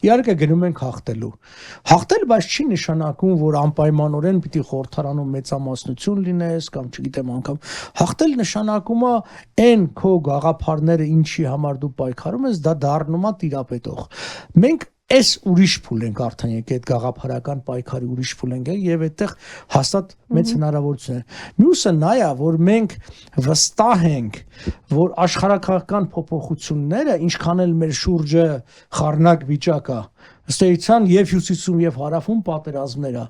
իհարկե գնում ենք հաղթելու։ Հաղթել, բայց չի նշանակում, որ անպայմանորեն պիտի խորհրդարանում մեծամասնություն լինես կամ չգիտեմ անգամ հաղթել նշանակում է այն քո գաղափարները ինչի համար դու պայքարում ես, դա դառնում է տիրապետող։ Մենք Այս ուրիշ փուլ ենք արդեն եկել այդ գաղափարական պայքարի ուրիշ փուլ ենք եւ այդտեղ հաստատ մեծ հնարավորություն է։ Մյուսը նա է, որ մենք վստահ ենք, որ աշխարհակական փոփոխությունները, ինչքան էլ մեր շուրջը խառնակ վիճակ է, ըստ էության եւ հյուսիսում եւ հարավում պատերազմներ է։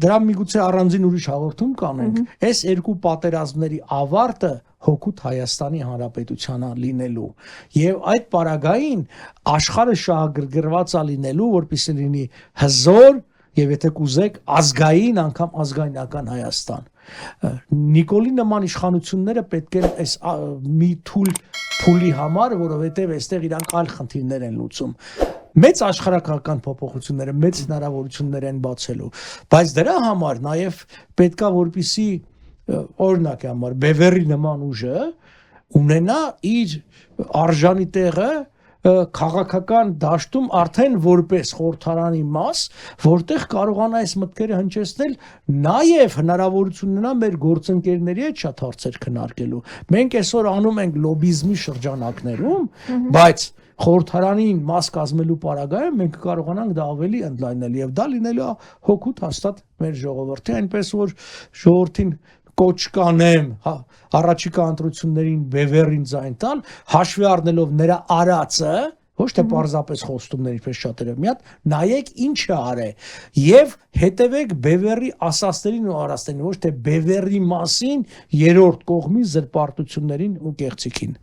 Դրա միգուցե առանձին ուրիշ հաղորդում կանենք։ Այս երկու պատերազմների ավարտը հոգուտ Հայաստանի Հանրապետությանը լինելու եւ այդ պարագային աշխարհը շահագրգռված է լինելու, որպեսզի լինի հզոր եւ եթե կուզեք ազգային անգամ ազգայնական Հայաստան։ Նիկոլի նման իշխանությունները պետք է այս մի փուլի համար, որովհետեւ այստեղ իրանք այլ խնդիրներ են լուծում։ Մեծ աշխարհակական փոփոխությունները մեծ հնարավորություններ են բացելու, բայց դրա համար նաեւ պետքա որպեսի օրինակ համար Բևերի նման ուժը ունենա իր արժանի տեղը քաղաքական դաշտում արդեն որպես խորհրդարանի մաս, որտեղ կարողանա այս մտքերը հնչեցնել, նաև հնարավորություն ունենա մեր գործընկերների հետ շատ հարցեր քննարկելու։ Մենք այսօր անում ենք լոբիզմի շրջանակներում, բայց խորհրդարանին մաս կազմելու պարագայում մենք կարողանանք դա ավելի ընդլայնել եւ դա լինելու է հոգուտ հաստատ մեր ժողովրդի, այնպես որ ժողովրդին կոչ կանեմ առաջիկա ընտրություններին Բևերին ձայն տալ, հաշվի առնելով նրա արածը, ոչ թե պարզապես խոստումներ, ինչպես շատերը, մի հատ նայեք ինչ է արել եւ հետեւեք Բևերի ասածներին ու արածներին, ոչ թե Բևերի մասին երրորդ կողմի զրպարտություններին ու կեղծիքին։